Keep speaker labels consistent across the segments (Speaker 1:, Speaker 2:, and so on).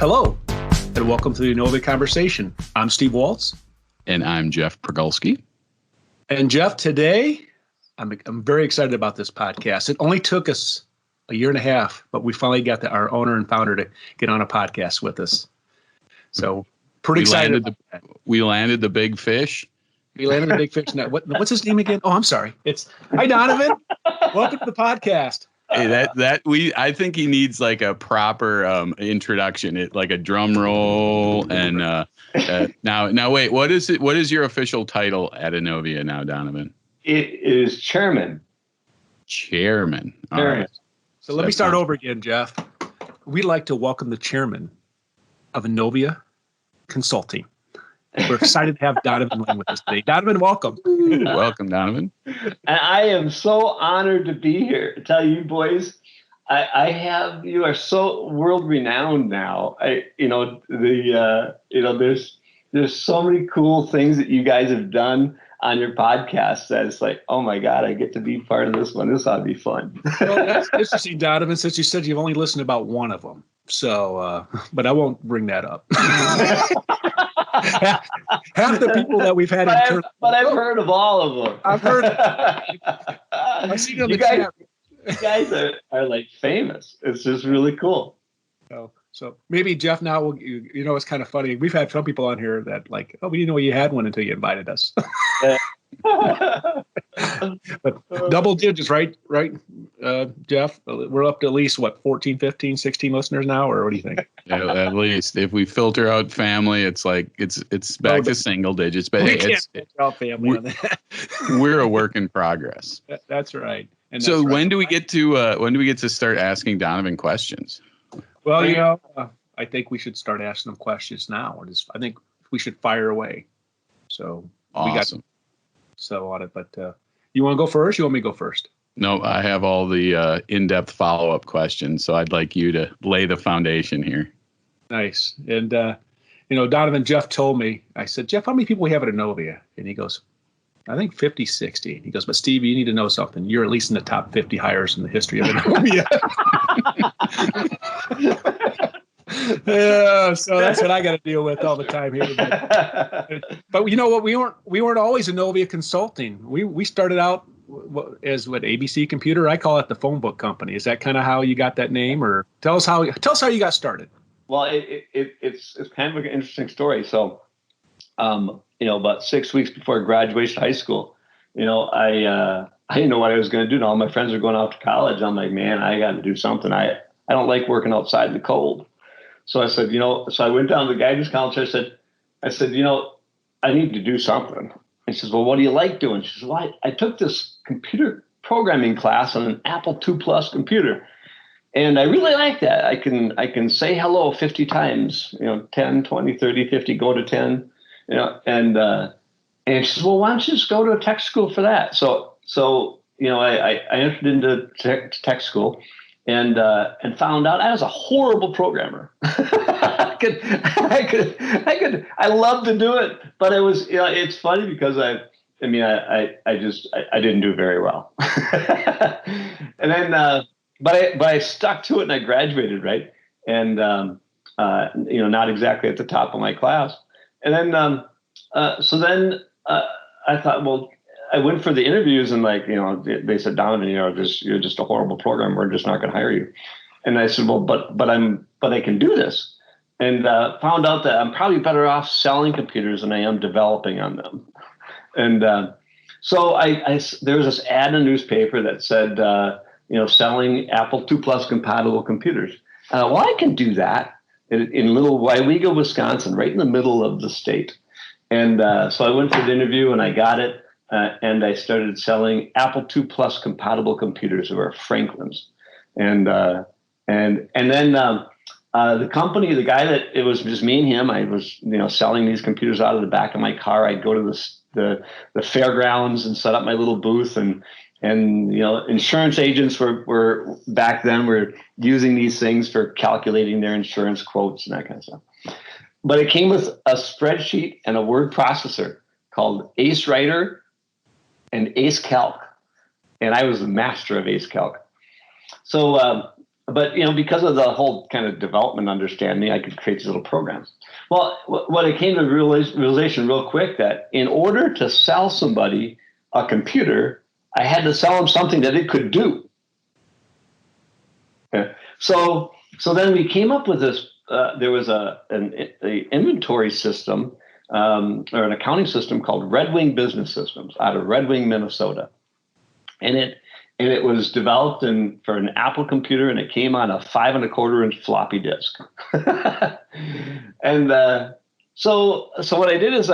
Speaker 1: Hello, and welcome to the Innovia Conversation. I'm Steve Waltz.
Speaker 2: And I'm Jeff Progulski.
Speaker 1: And Jeff, today, I'm very excited about this podcast. It only took us a year and a half, but we finally got our owner and founder to get on a podcast with us. So pretty excited.
Speaker 2: We landed the big fish.
Speaker 1: We landed the big fish. Now, what's his name again? Oh, I'm sorry. Hi, Donavan. Welcome to the podcast.
Speaker 2: Hey, I think he needs like a proper introduction, like a drum roll. And now wait, what is it? What is your official title at Innovia now, Donavan?
Speaker 3: It is chairman.
Speaker 2: Chairman. All right.
Speaker 1: So let me start over again, Jeff. We'd like to welcome the chairman of Innovia Consulting. We're excited to have Donavan Lane with us today. Donavan, welcome.
Speaker 2: Welcome, Donavan.
Speaker 3: And I am so honored to be here. I tell you, boys, you are so world renowned now. There's so many cool things that you guys have done on your podcast that it's like, oh my God, I get to be part of this one. This ought to be fun.
Speaker 1: Well, that's interesting, Donavan, since you said you've only listened to about one of them. So, but I won't bring that up. Half the people that we've had,
Speaker 3: but I've heard of all of them.
Speaker 1: I've heard. I see you on the chat.
Speaker 3: You guys are like famous. It's just really cool.
Speaker 1: So maybe Jeff, now it's kind of funny. We've had some people on here that like, oh, we didn't know you had one until you invited us. But double digits, right, Jeff? We're up to at least, 14, 15, 16 listeners now, or what do you think?
Speaker 2: Yeah, at least. If we filter out family, it's like it's back to single digits. But
Speaker 1: we can't filter out family on that.
Speaker 2: We're a work in progress.
Speaker 1: That's right. And
Speaker 2: so when do we get to start asking Donavan questions?
Speaker 1: Well, I think we should start asking them questions now. I think we should fire away. So
Speaker 2: awesome.
Speaker 1: We got so on it, but you want to go first? You want me to go first?
Speaker 2: No, I have all the in-depth follow-up questions, so I'd like you to lay the foundation here.
Speaker 1: Nice. And Donavan, Jeff told me. I said, Jeff, how many people we have at Novia? And he goes, I think 50, 60. He goes, but Steve, you need to know something. You're at least in the top 50 hires in the history of Novia. Yeah, so that's what I got to deal with all the time here. But you know what? We weren't always Innovia Consulting. We started out as ABC Computer. I call it the phone book company. Is that kind of how you got that name, or tell us how you got started?
Speaker 3: Well, it's kind of an interesting story. So, about 6 weeks before graduation of high school, I didn't know what I was going to do. And all my friends are going off to college. I'm like, man, I got to do something. I don't like working outside in the cold. So I said, so I went down to the guidance counselor. I said, I need to do something. He says, well, what do you like doing? She says, well, I took this computer programming class on an Apple II Plus computer. And I really like that. I can say hello 50 times, 10, 20, 30, 50, go to 10, and she says, well, why don't you just go to a tech school for that? So I entered into tech school. And found out I was a horrible programmer. I loved to do it, but it was, it's funny because I didn't do very well. And then, but I stuck to it and I graduated, right? And, not exactly at the top of my class. And then, I thought, well, I went for the interviews and they said, Donovan, you're just a horrible programmer. We're just not going to hire you. And I said, well, but I can do this. And found out that I'm probably better off selling computers than I am developing on them. And so there was this ad in a newspaper that said, selling Apple II Plus compatible computers. Well, I can do that in little Waiwega, Wisconsin, right in the middle of the state. And so I went for the interview and I got it. And I started selling Apple II Plus compatible computers that were Franklin's, and then the company, the guy that it was just me and him. I was selling these computers out of the back of my car. I'd go to the fairgrounds and set up my little booth, and insurance agents were back then were using these things for calculating their insurance quotes and that kind of stuff. But it came with a spreadsheet and a word processor called Ace Writer and Ace Calc, and I was the master of Ace Calc. So but because of the whole kind of development understanding, I could create these little programs. Well, what I came to realization real quick, that in order to sell somebody a computer, I had to sell them something that it could do. Okay. So then we came up with this. There was an inventory system or an accounting system called Redwing Business Systems out of Redwing, Minnesota, and it was developed for an Apple computer, and it came on a 5 1/4 inch floppy disk. And so what I did is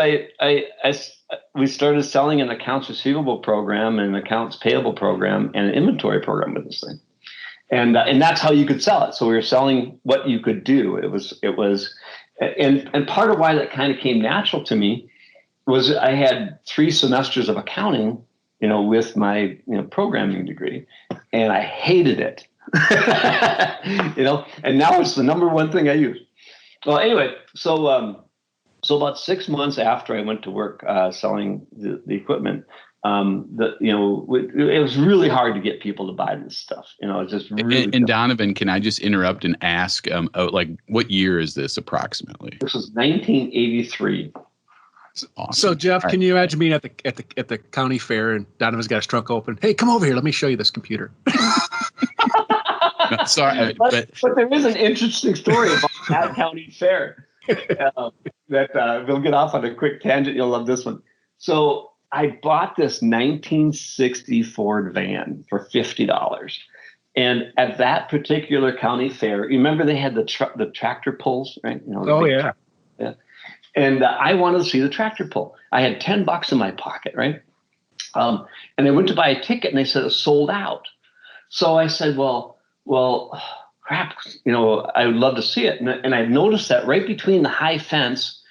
Speaker 3: we started selling an accounts receivable program, and an accounts payable program, and an inventory program with this thing. And that's how you could sell it. So we were selling what you could do. It was, and part of why that kind of came natural to me was I had 3 semesters of accounting, with my programming degree, and I hated it. And now it's the number one thing I use. Well, anyway, so about 6 months after I went to work selling the equipment. It was really hard to get people to buy this stuff. It's just really.
Speaker 2: And Donovan, can I just interrupt and ask, what year is this approximately?
Speaker 3: This was 1983.
Speaker 2: Awesome.
Speaker 1: So Jeff,
Speaker 2: All
Speaker 1: can you imagine being at the county fair and Donovan's got his trunk open? Hey, come over here. Let me show you this computer.
Speaker 2: No, sorry,
Speaker 3: but there is an interesting story about that county fair that we'll get off on a quick tangent. You'll love this one. So I bought this 1960 Ford van for $50. And at that particular county fair, you remember they had the tractor pulls, right?
Speaker 1: Yeah.
Speaker 3: Yeah. And I wanted to see the tractor pull. I had $10 in my pocket, right? And I went to buy a ticket, and they said it sold out. So I said, well, crap, I would love to see it. And I noticed that right between the high fence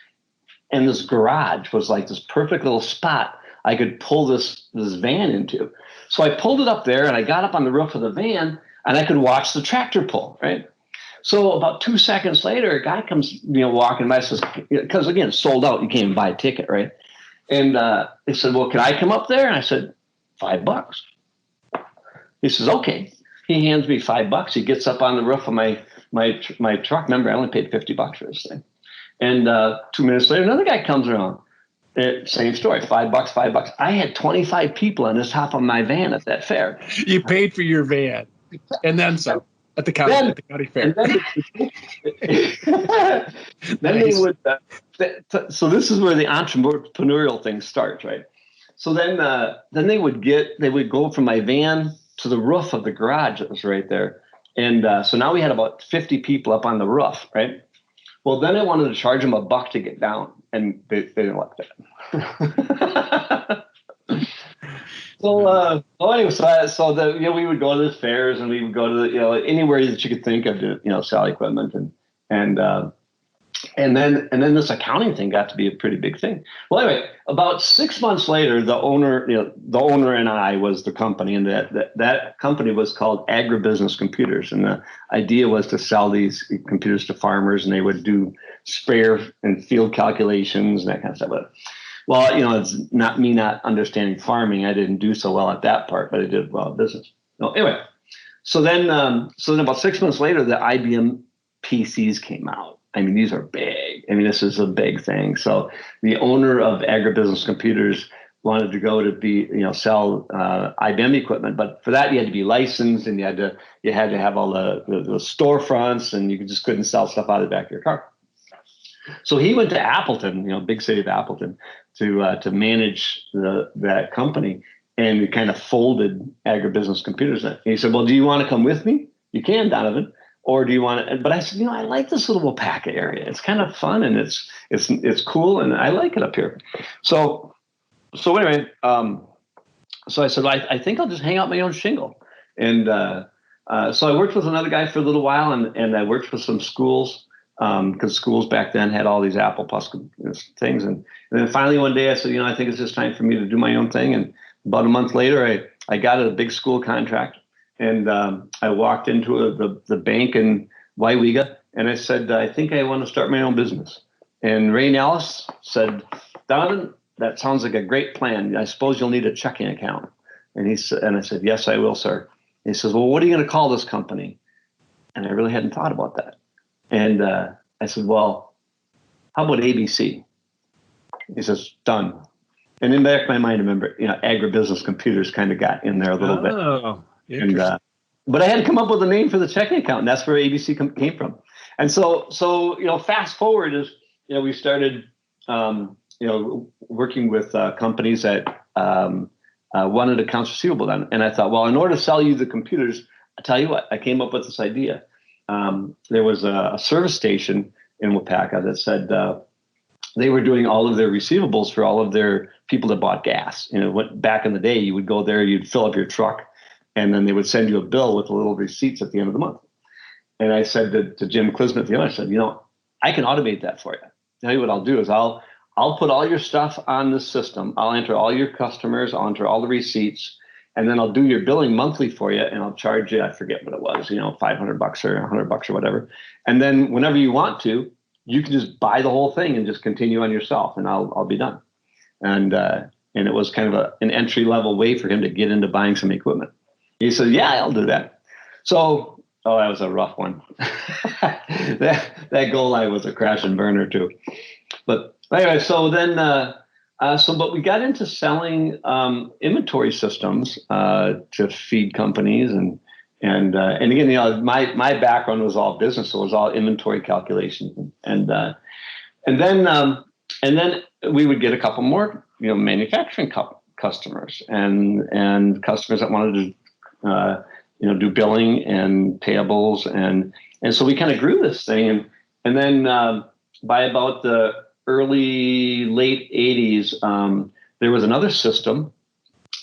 Speaker 3: and this garage was like this perfect little spot I could pull this van into. So I pulled it up there, and I got up on the roof of the van, and I could watch the tractor pull, right? So about 2 seconds later, a guy comes, walking by, says, because again, sold out, you can't even buy a ticket, right? And he said, well, can I come up there? And I said, $5. He says, okay. He hands me $5. He gets up on the roof of my truck. Remember, I only paid $50 for this thing. And 2 minutes later, another guy comes around. Same story, $5. I had 25 people on the top of my van at that fair.
Speaker 1: You paid for your van, and then some at the county fair.
Speaker 3: Then they would. So this is where the entrepreneurial thing starts, right? So then they would go from my van to the roof of the garage that was right there, and so now we had about 50 people up on the roof, right? Well, then I wanted to charge them $1 to get down, and they didn't like that. So we would go to the fairs, and we would go to anywhere that you could think of to sell equipment, and then this accounting thing got to be a pretty big thing. Well, anyway, about 6 months later, the owner and I was the company, and that company was called Agribusiness Computers, and the idea was to sell these computers to farmers, and they would do sprayer and field calculations and that kind of stuff. But, well, it's not me not understanding farming. I didn't do so well at that part, but I did well at business. No, anyway, so then about 6 months later, the Ibm PCs came out. I mean, these are big. I mean, this is a big thing. So the owner of Agribusiness Computers wanted to go to sell IBM equipment, but for that you had to be licensed, and you had to have all the storefronts, and you just couldn't sell stuff out of the back of your car. So he went to Appleton, big city of Appleton, to manage that company, and we kind of folded Agribusiness Computers. And he said, well, do you want to come with me? You can, Donovan. Or do you want to? But I said, I like this little Wapaka area. It's kind of fun, and it's cool, and I like it up here. So anyway, so I said, well, I think I'll just hang out my own shingle. And so I worked with another guy for a little while, and I worked with some schools because schools back then had all these Apple Plus things. And then finally one day I said, I think it's just time for me to do my own thing. And about a month later, I got a big school contract. And I walked into the bank in Waiwega, and I said, I think I want to start my own business. And Ray Nellis said, Donovan, that sounds like a great plan. I suppose you'll need a checking account. And I said, yes, I will, sir. And he says, well, what are you going to call this company? And I really hadn't thought about that. And I said, well, how about ABC? He says, done. And in the back of my mind, I remember, agribusiness computers kind of got in there a little bit.
Speaker 1: Oh,
Speaker 3: And, but I had to come up with a name for the checking account, and that's where ABC came from. And so fast forward is, we started, working with companies that wanted accounts receivable done. And I thought, well, in order to sell you the computers, I tell you what, I came up with this idea. There was a service station in Wapaka that said they were doing all of their receivables for all of their people that bought gas. Back in the day, you would go there, you'd fill up your truck, and then they would send you a bill with little receipts at the end of the month. And I said to Jim Klisman, the owner, I said, I can automate that for you. Tell you what I'll do is I'll put all your stuff on the system. I'll enter all your customers. I'll enter all the receipts. And then I'll do your billing monthly for you, and I'll charge you, I forget what it was, $500 or $100 or whatever. And then whenever you want to, you can just buy the whole thing and just continue on yourself, and I'll be done. And it was kind of an entry level way for him to get into buying some equipment. He said, yeah, I'll do that. So, that was a rough one. that goal line was a crash and burner too. But anyway, so then, but we got into selling inventory systems to feed companies, and again, my background was all business, so it was all inventory calculation, and then we would get a couple more, manufacturing customers and customers that wanted to, do billing and payables, and so we kind of grew this thing, and then by about the late 80s, there was another system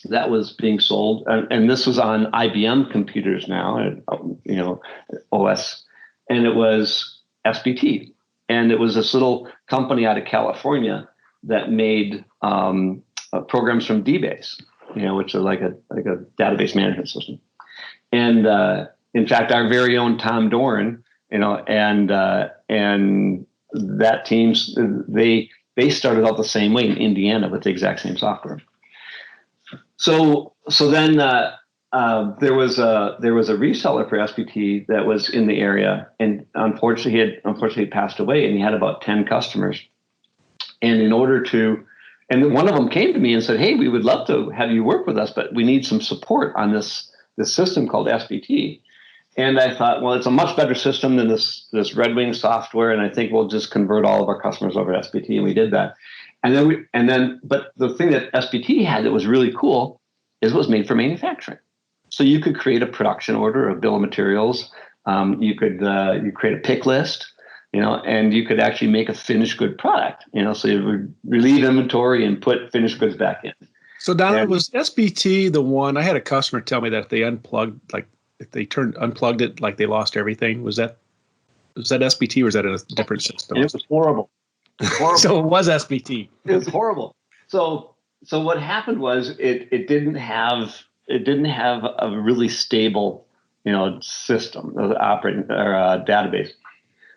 Speaker 3: that was being sold, and this was on IBM computers now, OS, and it was SBT, and it was this little company out of California that made programs from DBase, which is like a database management system, and in fact, our very own Tom Doran, and that team, they started out the same way in Indiana with the exact same software. So then there was a reseller for SBT that was in the area, and unfortunately he passed away, and he had about 10 customers. And and one of them came to me and said, "Hey, we would love to have you work with us, but we need some support on this system called SBT." And I thought, well, it's a much better system than this Redwing software, and I think we'll just convert all of our customers over to SBT, and we did that. But the thing that SBT had that was really cool is it was made for manufacturing. So you could create a production order, a bill of materials. You create a pick list, and you could actually make a finished good product. So you would relieve inventory and put finished goods back in.
Speaker 1: So Don, was SBT the one? I had a customer tell me that if they unplugged, if they unplugged it, like they lost everything. Was that SBT, or was that a different system?
Speaker 3: It was horrible.
Speaker 1: So it was SBT.
Speaker 3: It was horrible. So what happened was it didn't have a really stable system, operating or database.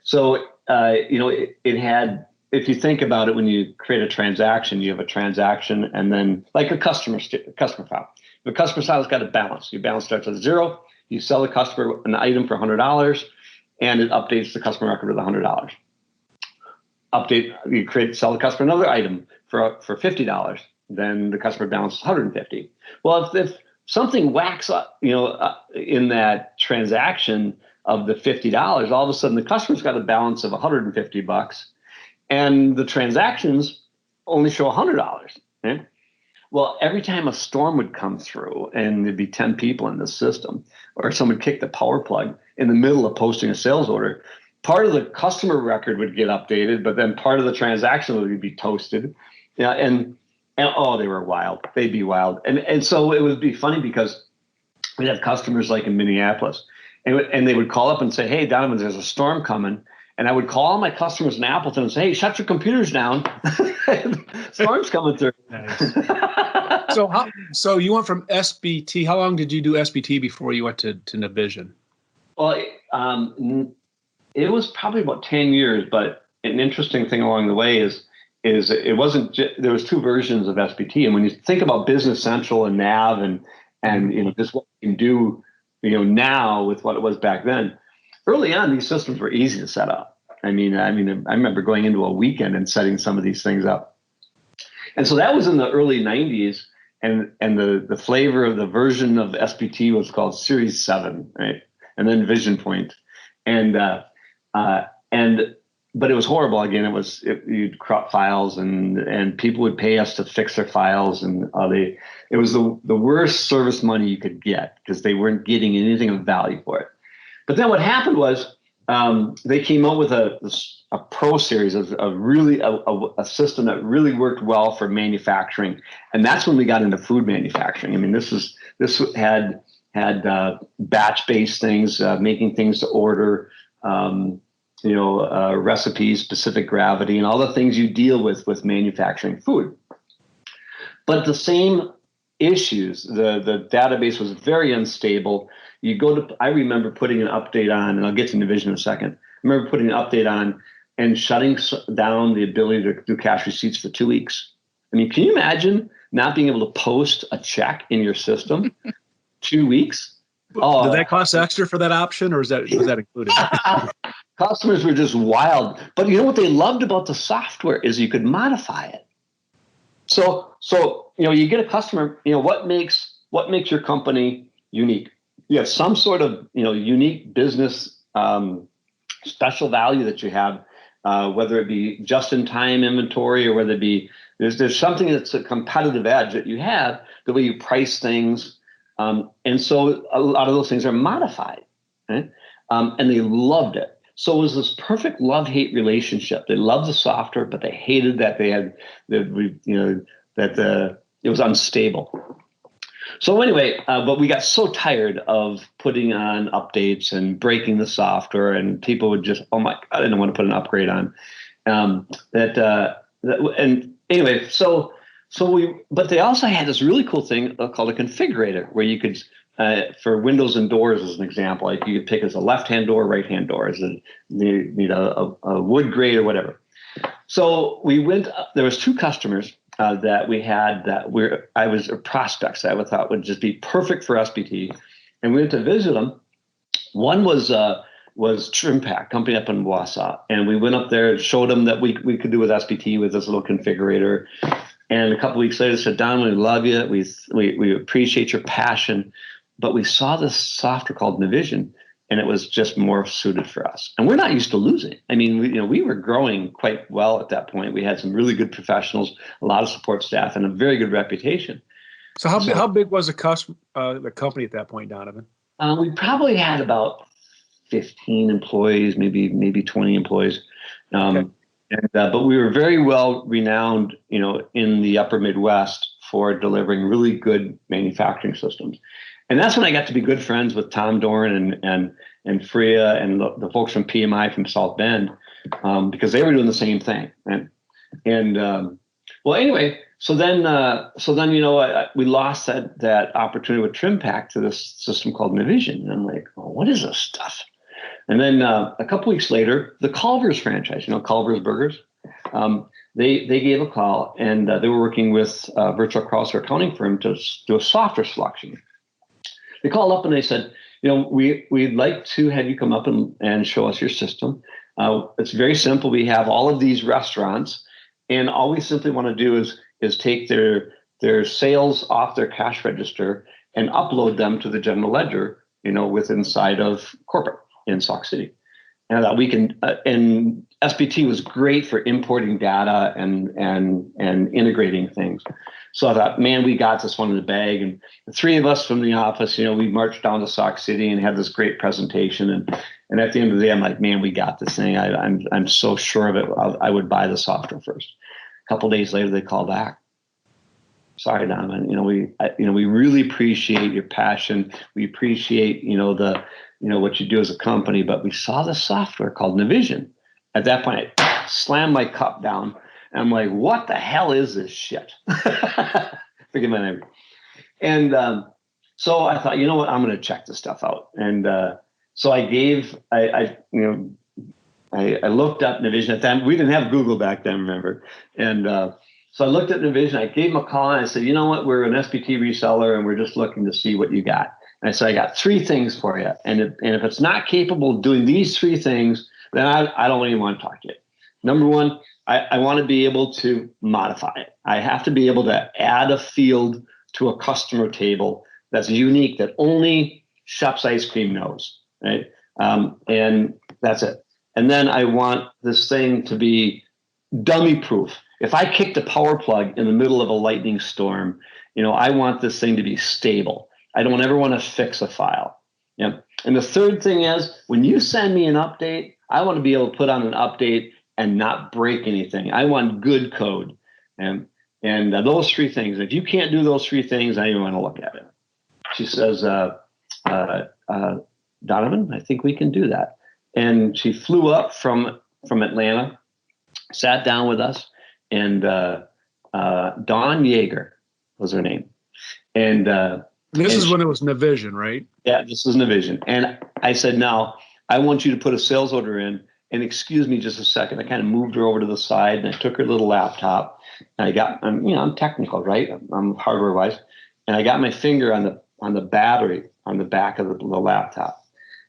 Speaker 3: So it had, if you think about it, when you create a transaction, you have a transaction and then like a customer file. The customer file has got a balance. Your balance starts at 0. You sell the customer an item for $100, and it updates the customer record with $100. Sell the customer another item for $50. Then the customer balance is $150. Well, if something whacks up, in that transaction of the $50, all of a sudden the customer's got a balance of $150, and the transactions only show $100. Okay? Well, every time a storm would come through and there'd be 10 people in the system, or someone kicked the power plug in the middle of posting a sales order, part of the customer record would get updated, but then part of the transaction would be toasted. And they were wild. They'd be wild. And so it would be funny because we'd have customers like in Minneapolis, and they would call up and say, "Hey, Donavan, there's a storm coming." And I would call all my customers in Appleton and say, "Hey, shut your computers down. Storm's coming through."
Speaker 1: Nice. So you went from SBT. How long did you do SBT before you went to Navision?
Speaker 3: Well, it was probably about 10 years, but an interesting thing along the way is it wasn't there was 2 versions of SBT. And when you think about Business Central and Nav and just what you can do, now with what it was back then, early on, these systems were easy to set up. I remember going into a weekend and setting some of these things up. And so that was in the early 90s. And the flavor of the version of SPT was called Series 7, right? And then Vision Point. But it was horrible. Again, you'd crop files and people would pay us to fix their files. And it was the worst service money you could get because they weren't getting anything of value for it. But then what happened was they came out with a Pro Series of a system that really worked well for manufacturing, and that's when we got into food manufacturing. I mean, this had batch-based things, making things to order, recipes, specific gravity, and all the things you deal with manufacturing food. But the same issues, the database was very unstable. I remember putting an update on, and I'll get to Navision in a second. I remember putting an update on and shutting down the ability to do cash receipts for 2 weeks. I mean, can you imagine not being able to post a check in your system 2 weeks?
Speaker 1: Did that cost extra for that option, or was that included?
Speaker 3: Customers were just wild. But you know what they loved about the software is you could modify it. So you get a customer, what makes your company unique? You have some sort of unique business special value that you have, whether it be just-in-time inventory or whether it be there's something that's a competitive edge that you have, the way you price things, and so a lot of those things are modified, right? And they loved it. So it was this perfect love-hate relationship. They loved the software, but they hated that it was unstable. So anyway, but we got so tired of putting on updates and breaking the software, and people would just, oh my God, I didn't want to put an upgrade on. But they also had this really cool thing called a configurator, where you could, for windows and doors as an example, like you could pick as a left-hand door, right-hand door, as you need a wood grade or whatever. So there was 2 customers that we had I was prospects that I thought would just be perfect for SPT, and we went to visit them. One was Trimpack, company up in Wausau, and we went up there and showed them that we could do with SPT with this little configurator. And a couple of weeks later, said, Don, we love you. We appreciate your passion, but we saw this software called Navision, and it was just more suited for us. And we're not used to losing. I mean, we were growing quite well at that point. We had some really good professionals, a lot of support staff, and a very good reputation.
Speaker 1: So how big was the company at that point, Donovan?
Speaker 3: We probably had about 15 employees, maybe 20 employees. Okay. But we were very well renowned, in the upper Midwest for delivering really good manufacturing systems. And that's when I got to be good friends with Tom Dorn and Freya and the folks from PMI from South Bend, because they were doing the same thing. So then we lost that opportunity with Trimpack to this system called Navision. And I'm like, oh, what is this stuff? And then a couple weeks later, the Culver's franchise, Culver's Burgers, they gave a call, and they were working with Virtual Crowdsource accounting firm to do a software selection. They called up and they said, we'd like to have you come up and show us your system. It's very simple. We have all of these restaurants, and all we simply want to do is take their sales off their cash register and upload them to the general ledger, with inside of corporate in Sauk City. And that we can, and SPT was great for importing data and integrating things. So I thought, man, we got this one in the bag. And the 3 of us from the office, we marched down to Sauk City and had this great presentation. And at the end of the day, I'm like, man, we got this thing. I'm so sure of it. I would buy the software first. A couple of days later, they call back. Sorry, Donovan. We really appreciate your passion. We appreciate, what you do as a company, but we saw the software called Navision. At that point, I slammed my cup down. And I'm like, what the hell is this shit? Forgive my name. And so I thought, you know what? I'm going to check this stuff out. And so I looked up Navision at that time. We didn't have Google back then, remember? And so I looked at Navision. I gave them a call and I said, you know what? We're an SPT reseller and we're just looking to see what you got. And I said, I got 3 things for you. And if it's not capable of doing these 3 things, then I don't even want to talk to you. Number 1, I want to be able to modify it. I have to be able to add a field to a customer table that's unique, that only Shop's Ice Cream knows, right? And that's it. And then I want this thing to be dummy proof. If I kick the power plug in the middle of a lightning storm, I want this thing to be stable. I don't ever want to fix a file. Yeah. And the third thing is, when you send me an update, I want to be able to put on an update and not break anything. I want good code. And those 3 things. If you can't do those 3 things, I don't even want to look at it. She says, Donovan, I think we can do that. And she flew up from Atlanta, sat down with us, and Dawn Yeager was her name. And
Speaker 1: this is when it was Navision, right?
Speaker 3: Yeah, this was Navision. And I said, now I want you to put a sales order in, and excuse me just a second. I kind of moved her over to the side, and I took her little laptop. And I'm technical, right? I'm hardware wise, and I got my finger on the battery on the back of the laptop,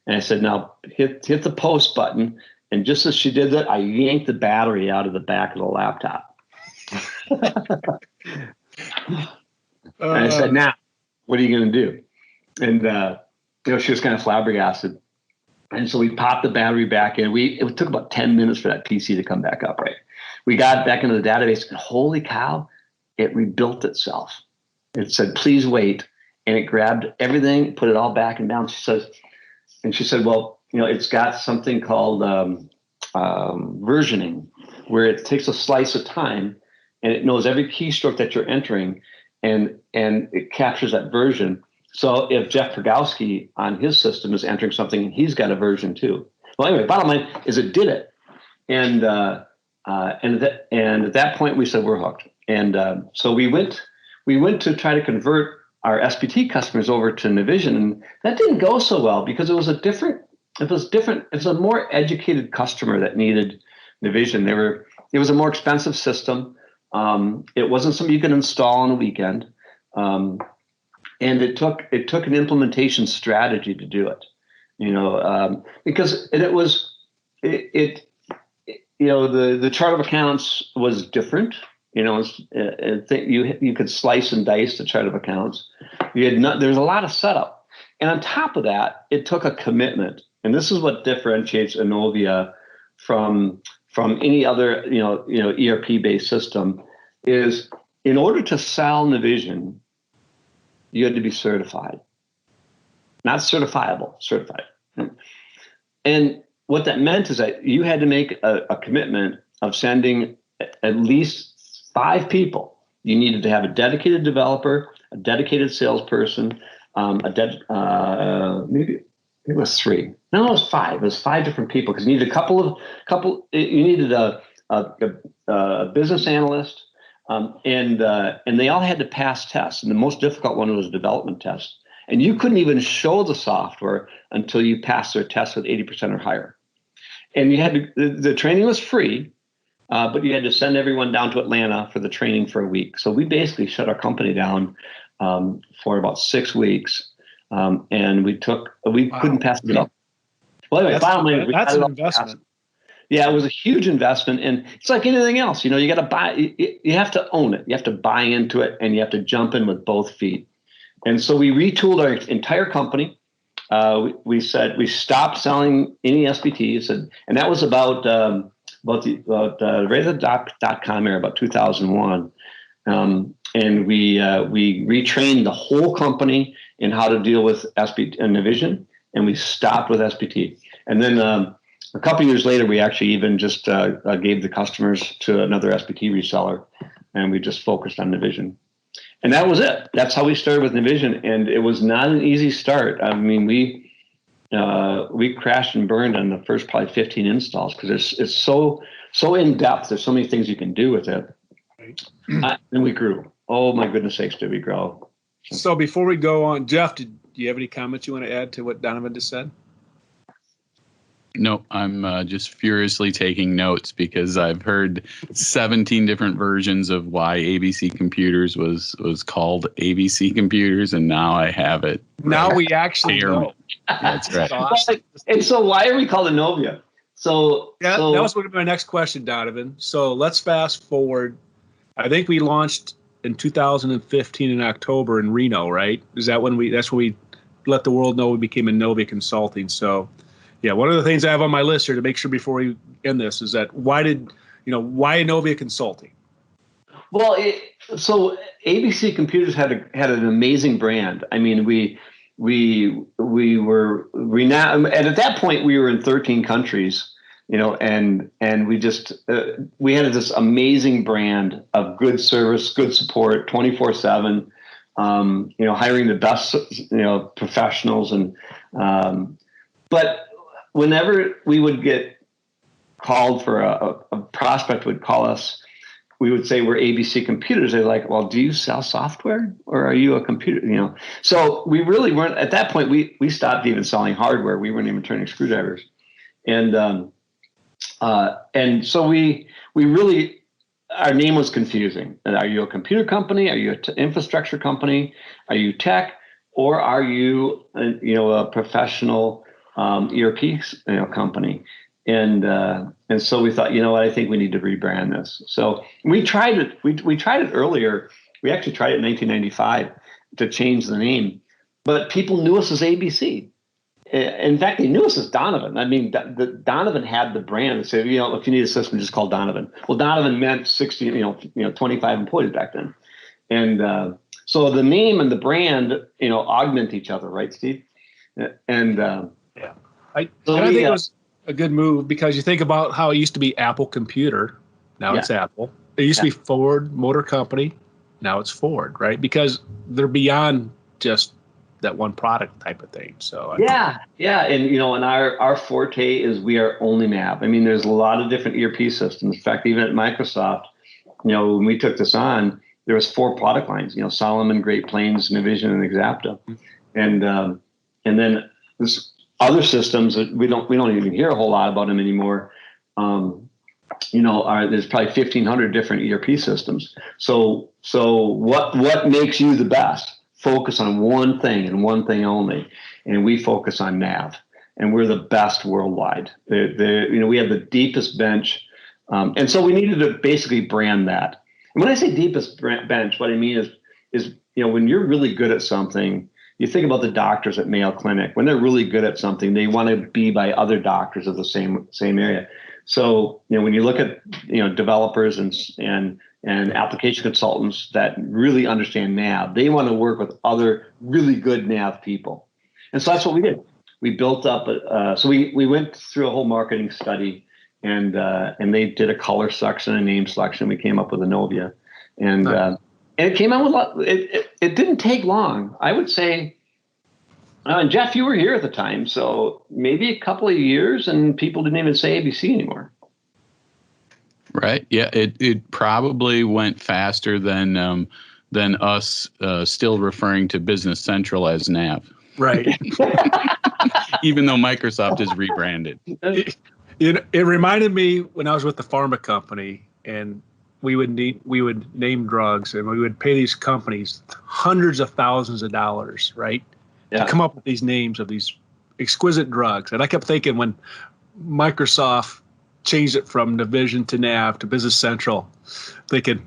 Speaker 3: and I said, now hit the post button. And just as she did that, I yanked the battery out of the back of the laptop. And I said, now, what are you going to do? And she was kind of flabbergasted. And so we popped the battery back in. It took about 10 minutes for that PC to come back up, right? We got back into the database, and holy cow, it rebuilt itself. It said, please wait. And it grabbed everything, put it all back and down. She said, well, it's got something called versioning, where it takes a slice of time and it knows every keystroke that you're entering, and it captures that version. So if Jeff Progowski on his system is entering something, he's got a version too. Well, anyway, bottom line is it did it. And at that point we said we're hooked. And so we went to try to convert our SPT customers over to Navision, and that didn't go so well because it was a more educated customer that needed Navision. It was a more expensive system. It wasn't something you could install on a weekend. And it took an implementation strategy to do it, because the chart of accounts was different. You could slice and dice the chart of accounts. There's a lot of setup, and on top of that, it took a commitment. And this is what differentiates Innovia from any other ERP based system. Is in order to sell Navision, you had to be certified, not certifiable, certified. And what that meant is that you had to make a commitment of sending at least 5 people. You needed to have a dedicated developer, a dedicated salesperson, maybe it was 3. No, it was 5. It was 5 different people because you needed you needed a business analyst, and they all had to pass tests. And the most difficult one was a development test. And you couldn't even show the software until you passed their test with 80% or higher. And you had the training was free, but you had to send everyone down to Atlanta for the training for a week. So we basically shut our company down for about 6 weeks, and we couldn't pass it up. Well, anyway,
Speaker 1: that's an investment.
Speaker 3: Yeah, it was a huge investment, and it's like anything else. You got to buy. You have to own it. You have to buy into it, and you have to jump in with both feet. And so we retooled our entire company. We said we stopped selling any SPTs, and that was about Redwing.com era, about 2001. And we retrained the whole company in how to deal with SPT and Navision, and we stopped with SPT. And then a couple of years later, we actually even just gave the customers to another SPT reseller, and we just focused on Navision. And that was it. That's how we started with Navision, and it was not an easy start. I mean, we crashed and burned on the first probably 15 installs because it's so in depth. There's so many things you can do with it. Right. And we grew. Oh my goodness sakes, did we grow?
Speaker 1: So before we go on, Jeff, do you have any comments you want to add to what Donovan just said?
Speaker 2: No, I'm just furiously taking notes because I've heard 17 different versions of why ABC Computers was called ABC Computers, and now I have it.
Speaker 1: Now we actually know.
Speaker 2: That's right.
Speaker 1: Awesome.
Speaker 3: And so why are we called Innovia? So
Speaker 1: that was my next question, Donovan. So let's fast forward. I think we launched in 2015 in October in Reno, right? Is that that's when we let the world know we became Innovia Consulting. So yeah, one of the things I have on my list here to make sure before we end this is that why Innovia Consulting?
Speaker 3: Well, so ABC Computers had an amazing brand. I mean, we were renowned, and at that point we were in 13 countries, and we just we had this amazing brand of good service, good support, 24/7. Hiring the best professionals, and but whenever we would get called for a prospect would call us, we would say we're ABC Computers. They're like, well, do you sell software or are you a computer? So we really weren't at that point. We stopped even selling hardware. We weren't even turning screwdrivers, and so we really, our name was confusing. Are you a computer company? Are you an infrastructure company? Are you tech, or are you a professional ERP company? And so we thought, I think we need to rebrand this. So we tried it. We tried it earlier. We actually tried it in 1995 to change the name, but people knew us as ABC. In fact, they knew us as Donavan. I mean, Donavan had the brand. They said, if you need a system, just call Donavan. Well, Donavan meant 25 employees back then. And so the name and the brand, augment each other, right, Steve? And
Speaker 1: yeah, I think it was a good move because you think about how it used to be Apple Computer. Now it's Apple. It used to be Ford Motor Company. Now it's Ford, right? Because they're beyond just that one product type of thing. So
Speaker 3: yeah. And our forte is we are only nav. I mean, there's a lot of different ERP systems. In fact, even at Microsoft, when we took this on, there was 4 product lines, Solomon, Great Plains, Navision, and Exapta. And then this other systems that we don't even hear a whole lot about them anymore. There's probably 1,500 different ERP systems. So what makes you the best? Focus on one thing and one thing only, and we focus on nav, and we're the best worldwide. We have the deepest bench, and so we needed to basically brand that. And when I say deepest bench, what I mean is when you're really good at something, you think about the doctors at Mayo Clinic. When they're really good at something, they want to be by other doctors of the same area. So when you look at developers and application consultants that really understand nav, they want to work with other really good nav people. And so that's what we did. We built up so we went through a whole marketing study, and they did a color selection and name selection. We came up with a Novia, and it came out with a lot. It didn't take long, I would say. And Jeff, you were here at the time, so maybe a couple of years, and people didn't even say ABC anymore.
Speaker 2: Right. Yeah. It probably went faster than us still referring to Business Central as NAV.
Speaker 1: Right.
Speaker 2: Even though Microsoft is rebranded.
Speaker 1: It reminded me when I was with the pharma company, and we would name drugs, and we would pay these companies hundreds of thousands of dollars, right? To come up with these names of these exquisite drugs. And I kept thinking when Microsoft changed it from Navision to Nav to Business Central, thinking,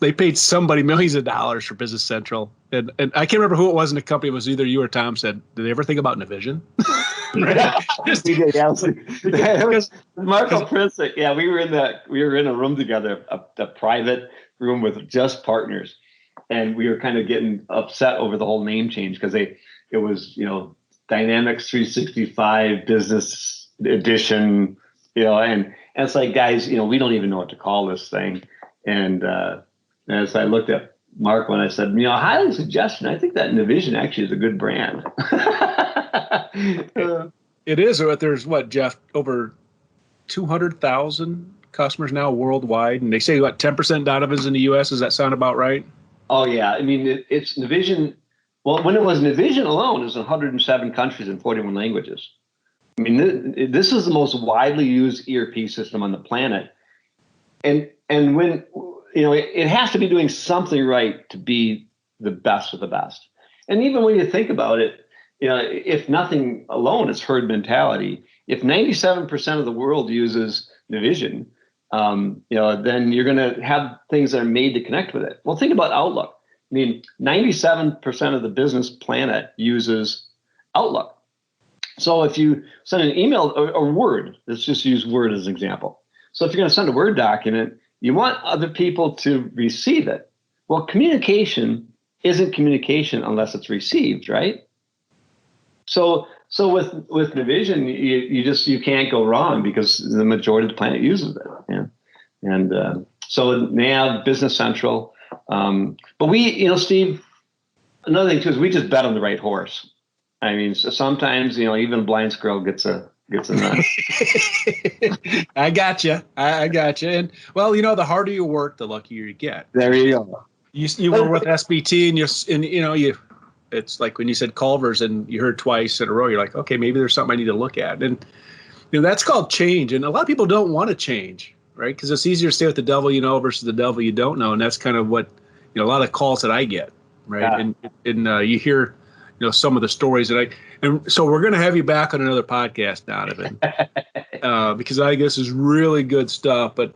Speaker 1: they paid somebody millions of dollars for Business Central. And I can't remember who it was in the company. It was either you or Tom said, did they ever think about Navision?
Speaker 3: Marco Prince. Yeah, we were in a room together, a private room with just partners. And we were kind of getting upset over the whole name change because it was, Dynamics 365 Business Edition, and it's like, guys, we don't even know what to call this thing. And as I looked at Marco and I said, highly suggestion. I think that Navision actually is a good brand.
Speaker 1: It is. There's Jeff, over 200,000 customers now worldwide, and they say 10% Donovan's in the U.S. Does that sound about right?
Speaker 3: Oh yeah, I mean it's Navision. Well, when it was Navision alone, it was in 107 countries and 41 languages. I mean, this is the most widely used ERP system on the planet. And when, it has to be doing something right to be the best of the best. And even when you think about it, if nothing alone, it's herd mentality. If 97% of the world uses Navision, then you're going to have things that are made to connect with it. Well, think about Outlook. I mean, 97% of the business planet uses Outlook. So if you send an email or Word, let's just use Word as an example. So if you're going to send a Word document, you want other people to receive it. Well, communication isn't communication unless it's received, right? So with Navision, you can't go wrong because the majority of the planet uses it. Yeah. And so now Business Central. But we, Steve, another thing too is we just bet on the right horse. I mean, so sometimes, even a blind squirrel gets a nut.
Speaker 1: I got you. I got you. And well, the harder you work, the luckier you get.
Speaker 3: There you go.
Speaker 1: You were with SBT and it's like when you said Culver's and you heard twice in a row, you're like, okay, maybe there's something I need to look at. And that's called change. And a lot of people don't want to change, right? Because it's easier to stay with the devil you know versus the devil you don't know. And that's kind of what, a lot of calls that I get, right? Yeah. And you hear, some of the stories and so we're going to have you back on another podcast, Donovan, because I guess is really good stuff. But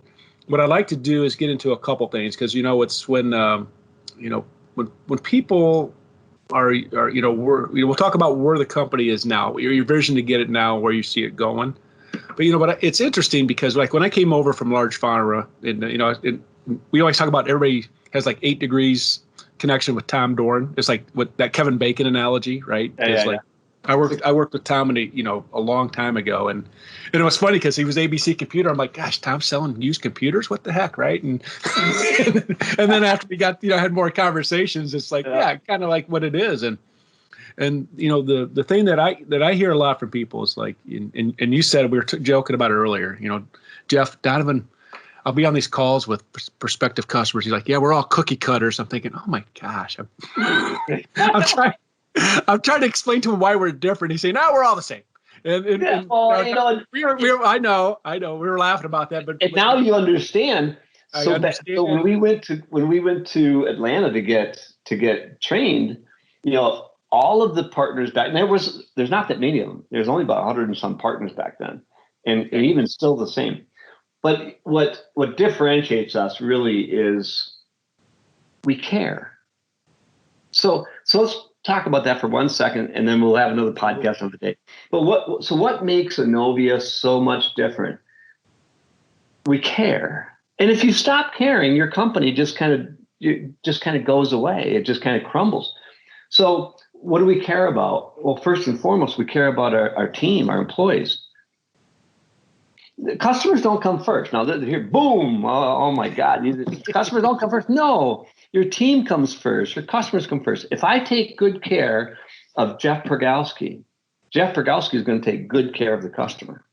Speaker 1: what I'd like to do is get into a couple things because, it's when, when people are we'll talk about where the company is now, your vision to get it now, where you see it going. But it's interesting because like when I came over from large pharma, and we always talk about everybody has like 8 degrees connection with Tom Dorn. It's like what that Kevin Bacon analogy, right?
Speaker 3: Yeah.
Speaker 1: I worked with Tom a long time ago, and it was funny because he was ABC Computer. I'm like, gosh, Tom's selling used computers. What the heck, right? And and then after we got had more conversations, it's like kind of like what it is. And the thing that I hear a lot from people is like, and you said we were joking about it earlier. Jeff, Donovan, I'll be on these calls with prospective customers. He's like, yeah, we're all cookie cutters. I'm thinking, oh my gosh, I'm trying to explain to him why we're different. He's saying, no, we're all the same. I know. We were laughing about that, but
Speaker 3: now you understand. So when we went to Atlanta to get trained, all of the partners back, and there's not that many of them. There's only about 100 and some partners back then, and even still the same. But what differentiates us really is we care. So let's talk about that for 1 second, and then we'll have another podcast on the day. But what makes Novia so much different? We care. And if you stop caring, your company just kind of goes away. It just kind of crumbles. So what do we care about? Well, first and foremost, we care about our team, our employees. The customers don't come first. Now they're here, boom! Oh my God! Customers don't come first. No, your team comes first. Your customers come first. If I take good care of Jeff Pergalski is going to take good care of the customer.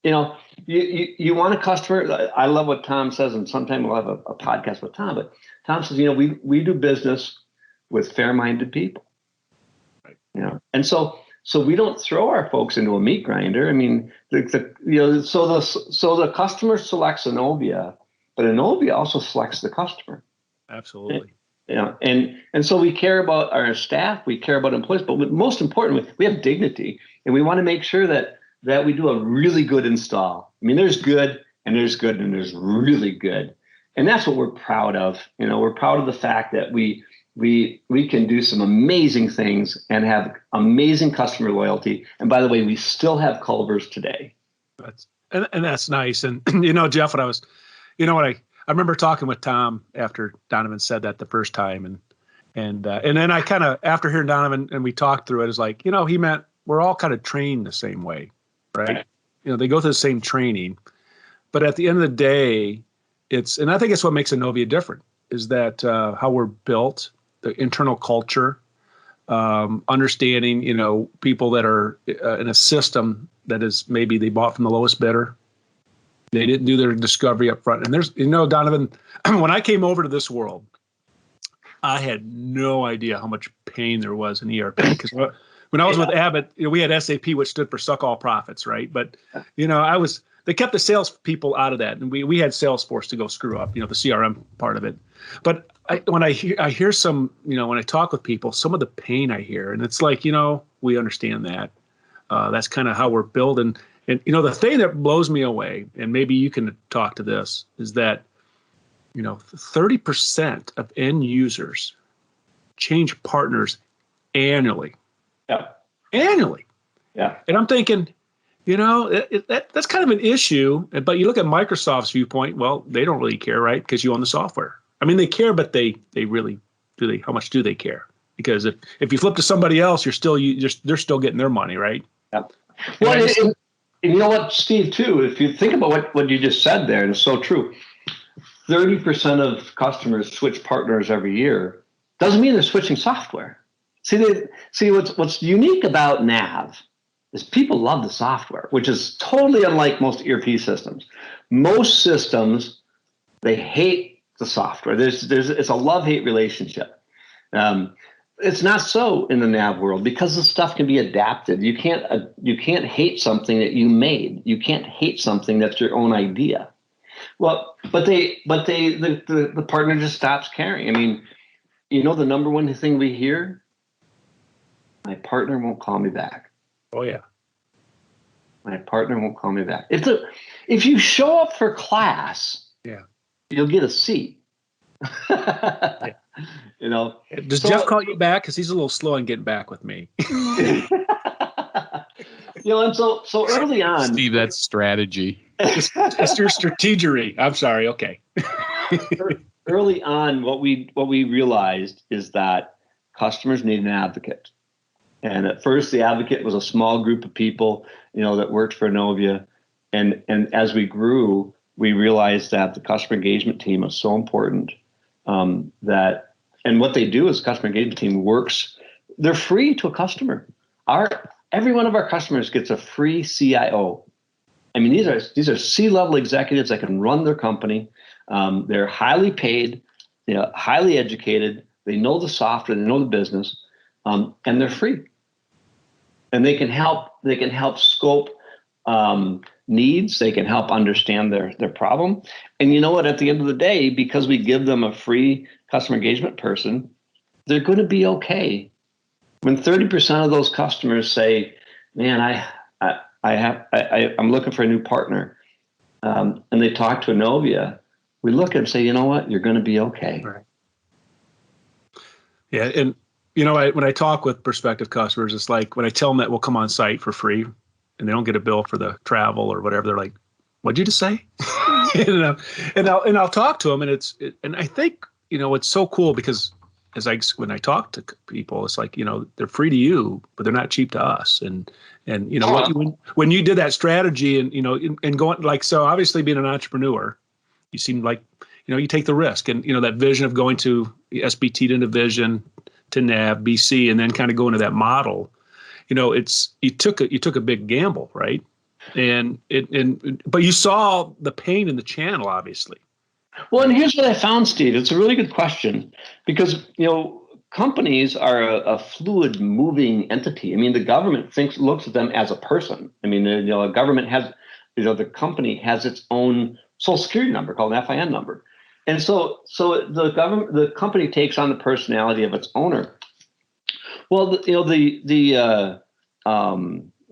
Speaker 3: You want a customer. I love what Tom says, and sometime we'll have a podcast with Tom. But Tom says, we do business with fair-minded people. Right. And so we don't throw our folks into a meat grinder. I mean, so the customer selects Innovia, but Innovia also selects the customer.
Speaker 1: Absolutely.
Speaker 3: And so we care about our staff, we care about employees, but most importantly, we have dignity, and we want to make sure that we do a really good install. I mean, there's good, and there's good, and there's really good, and that's what we're proud of. We're proud of the fact that we can do some amazing things and have amazing customer loyalty. And by the way, we still have Culver's today.
Speaker 1: And that's nice. And Jeff, when I was, I remember talking with Tom after Donovan said that the first time, and then I kind of, after hearing Donovan and we talked through it, is like, he meant we're all kind of trained the same way, right? They go through the same training, but at the end of the day, and I think it's what makes Novia different, is that how we're built, the internal culture, understanding, people that are in a system that is maybe they bought from the lowest bidder. They didn't do their discovery up front. And there's, Donovan, when I came over to this world, I had no idea how much pain there was in ERP because When I was with Abbott, we had SAP, which stood for Suck All Profits, right? But they kept the salespeople out of that, and we had Salesforce to go screw up, the CRM part of it. But when I hear some, when I talk with people, some of the pain I hear, and it's like, we understand that. That's kind of how we're building. And the thing that blows me away, and maybe you can talk to this, is that 30% of end users change partners annually.
Speaker 3: Yeah.
Speaker 1: Annually.
Speaker 3: Yeah.
Speaker 1: And I'm thinking, that's kind of an issue. But you look at Microsoft's viewpoint, well, they don't really care, right? Because you own the software. I mean, they care, but they really do. How much do they care? Because if you flip to somebody else, they're still getting their money, right?
Speaker 3: Yeah. Well, and you know what, Steve, too, if you think about what you just said there, and it's so true, 30% of customers switch partners every year. Doesn't mean they're switching software. See, what's unique about Nav is people love the software, which is totally unlike most ERP systems. Most systems, they hate the software. It's a love-hate relationship. It's not so in the Nav world because the stuff can be adapted. You can't hate something that you made. You can't hate something that's your own idea. Well, but the partner just stops caring. I mean, the number one thing we hear, my partner won't call me back.
Speaker 1: Oh yeah.
Speaker 3: My partner won't call me back. If you show up for class,
Speaker 1: yeah,
Speaker 3: you'll get a seat.
Speaker 1: Yeah. Does Jeff call you back? Because he's a little slow in getting back with me.
Speaker 3: And so early on,
Speaker 2: Steve, that's strategy.
Speaker 1: That's your strategery. I'm sorry. Okay.
Speaker 3: Early on, what we realized is that customers need an advocate. And at first, the advocate was a small group of people, that worked for Novia. And as we grew, we realized that the customer engagement team is so important. And what they do is customer engagement team works. They're free to a customer. Every one of our customers gets a free CIO. I mean, these are C-level executives that can run their company. They're highly paid, highly educated. They know the software, they know the business, and they're free. And they can help scope needs. They can help understand their problem. And you know what? At the end of the day, because we give them a free customer engagement person, they're going to be okay. When 30% of those customers say, "Man, I'm looking for a new partner," and they talk to Novia, we look at them and say, "You know what? You're going to be okay."
Speaker 1: Right. Yeah, and when I talk with prospective customers, it's like when I tell them that we'll come on site for free, and they don't get a bill for the travel or whatever, they're like, "What'd you just say?" and I'll talk to them, and I think it's so cool because when I talk to people, it's like they're free to you, but they're not cheap to us. And when you did that strategy and going so obviously being an entrepreneur, you seem like you take the risk and that vision of going to SBT to Vision to Nav BC and then kind of go into that model. You took a big gamble, right? But you saw the pain in the channel, obviously.
Speaker 3: Well, and here's what I found, Steve. It's a really good question because, companies are a fluid, moving entity. I mean, the government looks at them as a person. I mean, a government has, the company has its own social security number called an FIN number. And so the company takes on the personality of its owner. Well, I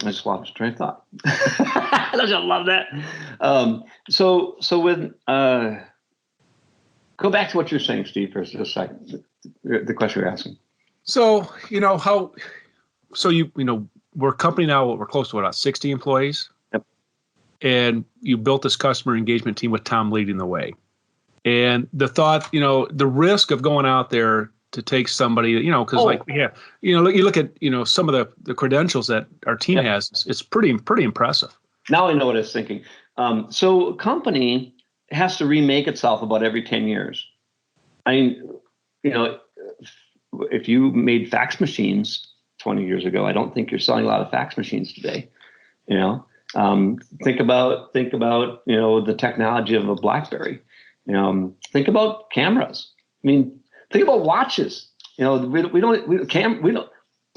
Speaker 3: just lost train of thought. I just love that. So when go back to what you're saying, Steve, for just a second. The question you're asking.
Speaker 1: So we're a company now. We're close to about 60 employees.
Speaker 3: Yep.
Speaker 1: And you built this customer engagement team with Tom leading the way. And the thought, the risk of going out there to take somebody, because you look at some of the credentials that our team has. It's pretty impressive.
Speaker 3: Now I know what I was thinking. So a company has to remake itself about every 10 years. I mean, if you made fax machines 20 years ago, I don't think you're selling a lot of fax machines today. Think about the technology of a BlackBerry. Think about cameras. I mean, think about watches. We don't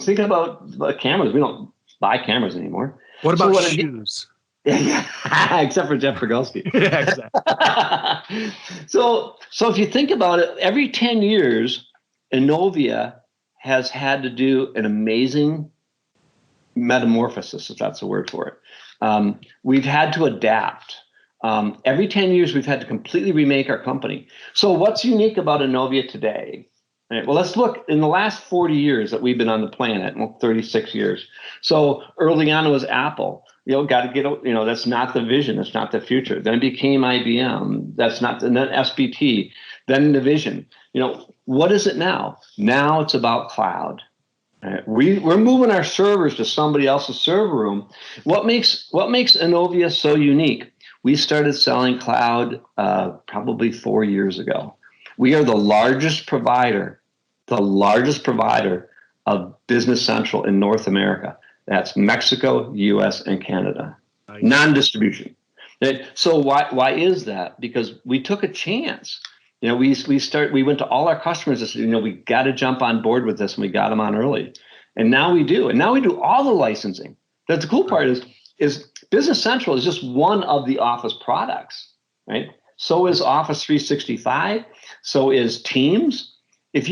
Speaker 3: thinking about cameras. We don't buy cameras anymore.
Speaker 1: What about shoes?
Speaker 3: Except for Jeff Pergolski.
Speaker 1: Yeah, exactly.
Speaker 3: So if you think about it, every 10 years, Innovia has had to do an amazing metamorphosis, if that's a word for it. We've had to adapt. Every 10 years, we've had to completely remake our company. So what's unique about Innovia today? Right, well, let's look in the last 40 years that we've been on the planet, 36 years. So early on it was Apple. Got to get, that's not the vision. That's not the future. Then it became IBM. That's not, and then SBT, then the vision. What is it now? Now it's about cloud. Right? We're moving our servers to somebody else's server room. What makes Innovia so unique? We started selling cloud probably 4 years ago. We are the largest provider of Business Central in North America. That's Mexico, US, and Canada. Nice. Non-distribution. So why is that? Because we took a chance. We went to all our customers and said, we got to jump on board with this, and we got them on early. And now we do. And now we do all the licensing. That's the cool part is Business Central is just one of the Office products, right? So is Office 365. So is Teams. If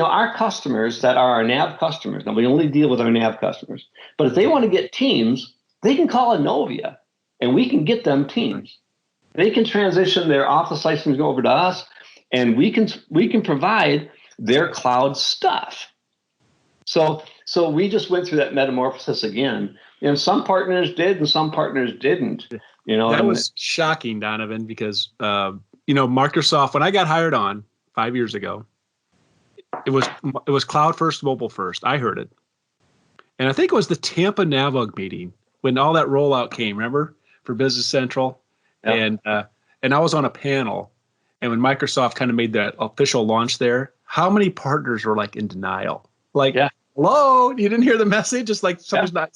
Speaker 3: our customers that are our NAV customers, now we only deal with our NAV customers, but if they want to get Teams, they can call Novia and we can get them Teams. They can transition their Office licensing over to us, and we can provide their cloud stuff. So we just went through that metamorphosis again. And some partners did and some partners didn't.
Speaker 1: That was shocking, Donovan, because Microsoft, when I got hired on 5 years ago, it was cloud first, mobile first. I heard it. And I think it was the Tampa NAVUG meeting when all that rollout came, remember, for Business Central. Yep. And I was on a panel, and when Microsoft kind of made that official launch there, how many partners were like in denial? Like, hello, you didn't hear the message? It's like someone's not.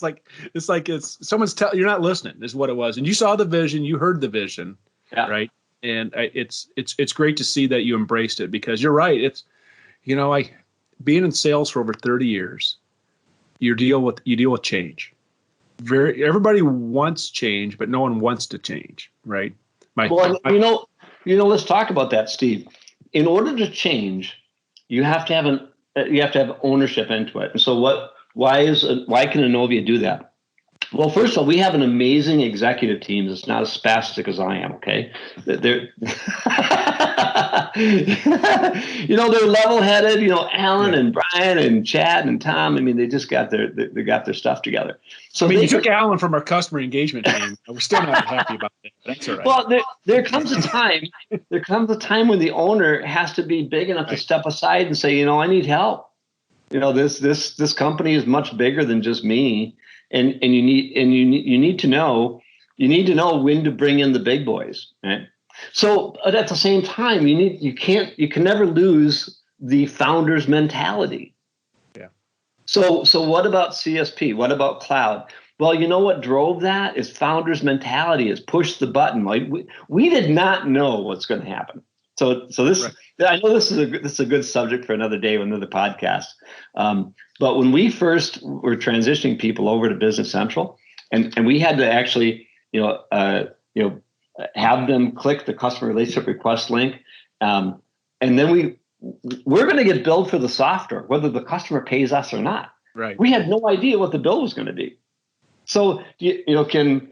Speaker 1: It's like someone's you're not listening. Is what it was. And you saw the vision, you heard the vision, right? And it's great to see that you embraced it, because you're right. It's being in sales for over 30 years, you deal with change. Everybody wants change, but no one wants to change, right? Let's talk about that, Steve. In order to change, you have to have ownership into it. And so why can Innovia do that? Well, first of all, we have an amazing executive team that's not as spastic as I am, okay? They're they're level-headed, Alan and Brian and Chad and Tom. I mean, they just got their stuff together. So you took Alan from our customer engagement team. We're still not happy about that, but that's all right.
Speaker 3: Well, there comes a time when the owner has to be big enough to step aside and say, I need help. This company is much bigger than just me. And you need to know when to bring in the big boys, right? So at the same time, you can never lose the founder's mentality.
Speaker 1: Yeah.
Speaker 3: So what about CSP? What about cloud? Well, what drove that is founder's mentality, is push the button. Like we did not know what's going to happen. So this, right. I know this is a good subject for another day, another podcast. But when we first were transitioning people over to Business Central, and we had to actually, have them click the customer relationship request link, and then we're going to get billed for the software, whether the customer pays us or not.
Speaker 1: Right.
Speaker 3: We had no idea what the bill was going to be. So can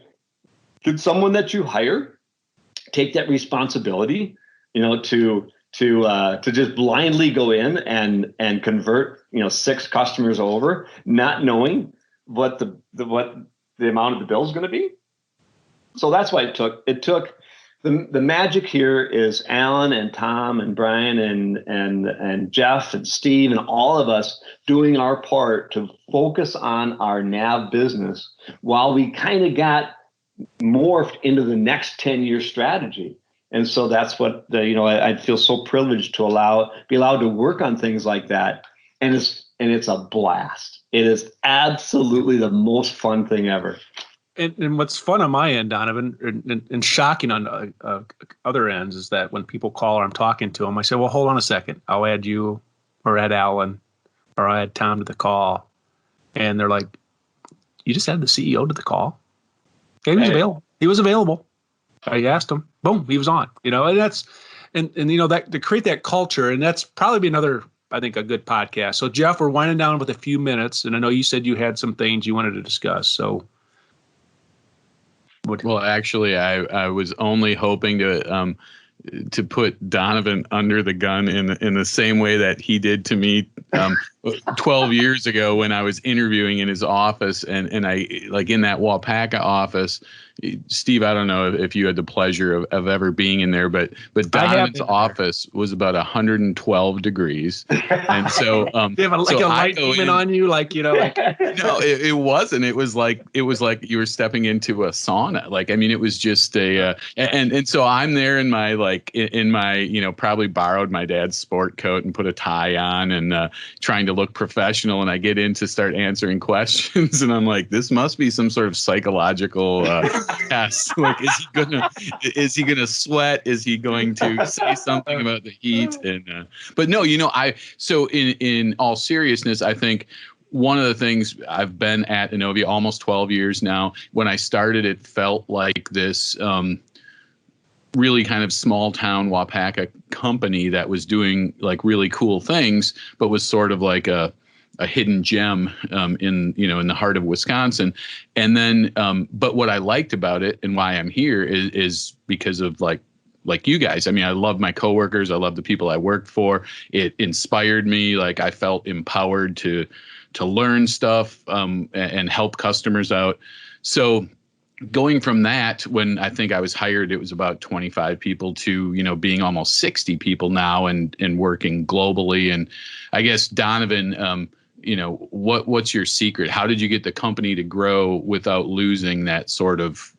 Speaker 3: someone that you hire take that responsibility? To just blindly go in and convert 6 customers over, not knowing what the amount of the bill is going to be. So that's why it took the magic here is Alan and Tom and Brian and Jeff and Steve and all of us doing our part to focus on our NAV business while we kind of got morphed into the next 10-year strategy. And so that's what I feel so privileged to be allowed to work on things like that. And it's a blast. It is absolutely the most fun thing ever.
Speaker 1: And what's fun on my end, Donovan, and shocking on other ends, is that when people call or I'm talking to them, I say, well, hold on a second. I'll add you or add Alan or I'll add Tom to the call. And they're like, you just had the CEO to the call? Okay, he was
Speaker 3: Right.
Speaker 1: available. He was available. I asked him. Boom, he was on. And that's and that to create that culture, and that's probably another, I think, a good podcast. So Jeff, we're winding down with a few minutes, and I know you said you had some things you wanted to discuss. So
Speaker 2: Well, actually, I was only hoping to put Donavan under the gun in the same way that he did to me 12 years ago when I was interviewing in his office, and I, like, in that Wapaka office. Steve, I don't know if you had the pleasure of ever being in there, but Donovan's office was about 112 degrees, and so
Speaker 1: they have a light beaming on you, like.
Speaker 2: No, it wasn't. It was like you were stepping into a sauna. Like, I mean, it was just and so I'm there in my probably borrowed my dad's sport coat and put a tie on and trying to look professional, and I get in to start answering questions, and I'm like, this must be some sort of psychological test. Like, is he gonna sweat? Is he going to say something about the heat? And but no, so in all seriousness, I think one of the things, I've been at Innovia almost 12 years now. When I started, it felt like this really kind of small town Wapaka company that was doing like really cool things, but was sort of like a hidden gem in the heart of Wisconsin. And then, but what I liked about it and why I'm here is because of like you guys. I mean, I love my coworkers. I love the people I worked for. It inspired me. Like, I felt empowered to learn stuff and help customers out. So going from that, when I think I was hired, it was about 25 people to, being almost 60 people now and working globally. And I guess, Donavan, what's your secret? How did you get the company to grow without losing that sort of,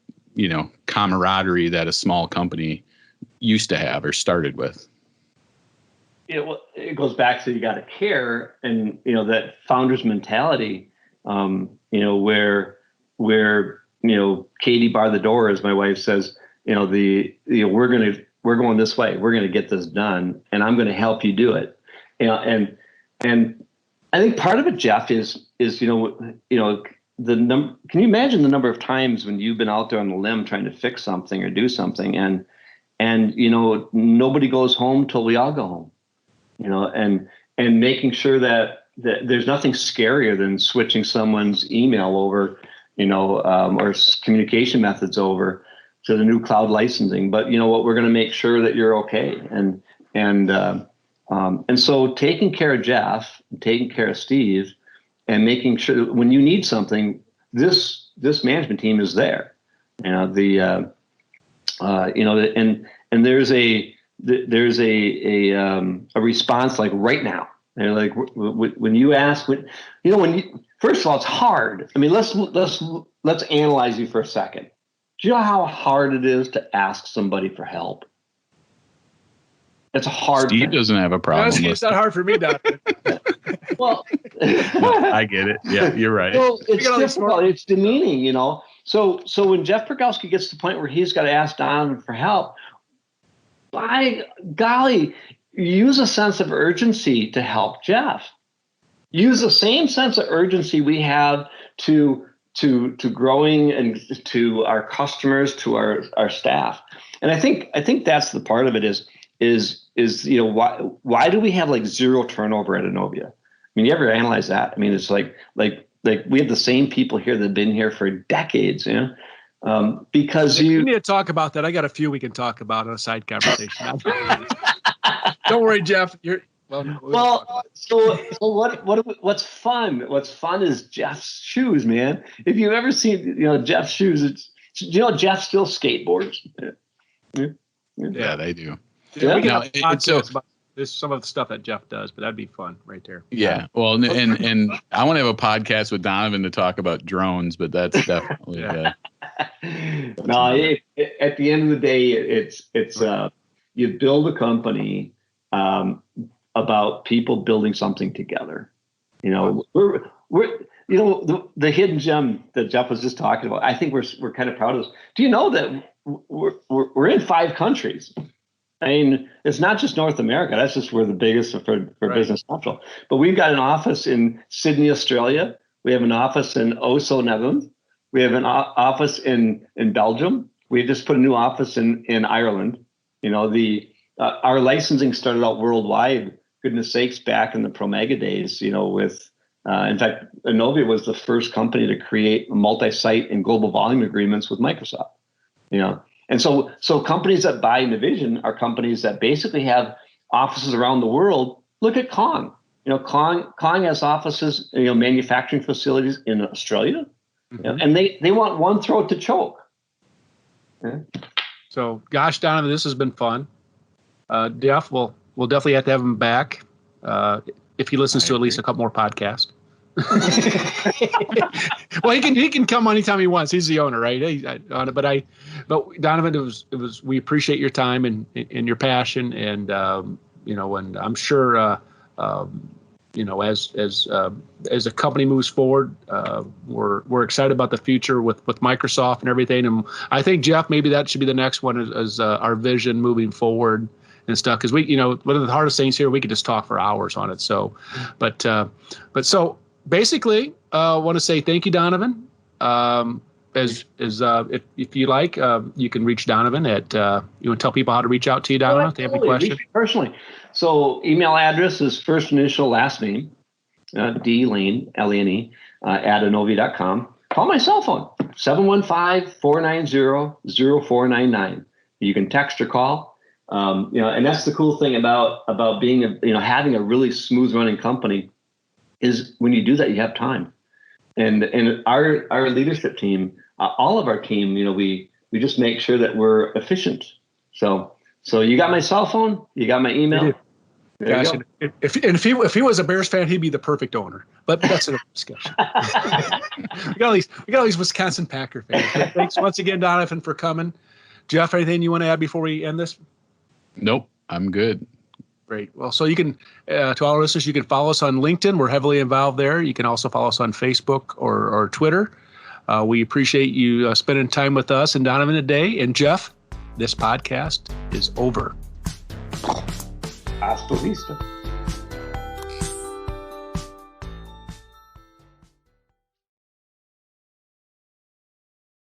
Speaker 2: camaraderie that a small company used to have or started with?
Speaker 3: It goes back to, you got to care, and that founder's mentality. Where Katie bar the door, as my wife says. We're going this way. We're going to get this done, and I'm going to help you do it. And I think part of it, Jeff, is the number. Can you imagine the number of times when you've been out there on the limb trying to fix something or do something, and nobody goes home till we all go home. And making sure that there's nothing scarier than switching someone's email over, or communication methods over to the new cloud licensing. But we're going to make sure that you're okay. And so taking care of Jeff, taking care of Steve, and making sure that when you need something, this management team is there. And there's a response, like right now. They're like, when you ask, first of all, it's hard. I mean, let's analyze you for a second. Do you know how hard it is to ask somebody for help? It's a hard
Speaker 2: Steve
Speaker 3: thing.
Speaker 2: Doesn't have a problem.
Speaker 1: It's not hard for me, Doctor.
Speaker 3: Well,
Speaker 2: no, I get it. Yeah, you're right.
Speaker 3: Well, it's difficult. It's demeaning, So when Jeff Perkowski gets to the point where he's got to ask Donovan for help, by golly, use a sense of urgency to help Jeff. Use the same sense of urgency we have to growing and to our customers, to our staff. And I think that's the part of it is why do we have like zero turnover at Novia? I mean, you ever analyze that? I mean, it's like we have the same people here that have been here for decades, because
Speaker 1: we need to talk about that. I got a few we can talk about on a side conversation. Don't worry, Jeff.
Speaker 3: What's fun? What's fun is Jeff's shoes, man. If you've ever seen, Jeff's shoes, Jeff still skateboards.
Speaker 2: Yeah, they do.
Speaker 1: Yeah, we can there's some of the stuff that Jeff does, but that'd be fun right there.
Speaker 2: Yeah. Well, and I want to have a podcast with Donovan to talk about drones, but that's definitely
Speaker 3: no. At the end of the day, it's you build a company about people building something together. We're the hidden gem that Jeff was just talking about. I think we're kind of proud of this. Do you know that we're in 5 countries? I mean, it's not just North America. That's just we're the biggest for Business Central. But we've got an office in Sydney, Australia. We have an office in Oslo, Netherlands. We have an office in Belgium. We just put a new office in Ireland. You know, our licensing started out worldwide. Goodness sakes, back in the Promega days. You know, with in fact, Novia was the first company to create multi-site and global volume agreements with Microsoft. You know, and so companies that buy Navision are companies that basically have offices around the world. Look at Kong. You know, Kong has offices, you know, manufacturing facilities in Australia, you know, and they want one throat to choke. Yeah.
Speaker 1: So, gosh, Donovan, this has been fun. Jeff, we'll definitely have to have him back if he listens to at least a couple more podcasts. Well, he can come anytime he wants. He's the owner, right? But Donovan, it was. We appreciate your time and your passion, and you know, and I'm sure you know, as a company moves forward, we're excited about the future with Microsoft and everything. And I think, Jeff, maybe that should be the next one as our vision moving forward and stuff. Because we, you know, one of the hardest things here, we could just talk for hours on it. So, but so basically, I want to say thank you, Donovan. If you like, you can reach Donovan at, you want to tell people how to reach out to you, Donovan, if they have any questions?
Speaker 3: Personally. So email address is first initial, last name, D Lane, Lane, at Innovia.com. Call my cell phone, 715-490-0499. You can text or call. You know, and that's the cool thing about being having a really smooth running company is when you do that, you have time. And our leadership team, all of our team, you know, we just make sure that we're efficient. So you got my cell phone, you got my email.
Speaker 1: Gosh, if he was a Bears fan, he'd be the perfect owner. But that's another discussion. we got all these Wisconsin Packer fans. But thanks once again, Donovan, for coming. Jeff, anything you want to add before we end this?
Speaker 2: Nope, I'm good.
Speaker 1: Great. Well, so you can, to all our listeners, you can follow us on LinkedIn. We're heavily involved there. You can also follow us on Facebook or Twitter. We appreciate you spending time with us and Donovan today. And Jeff, this podcast is over.
Speaker 3: Hasta vista.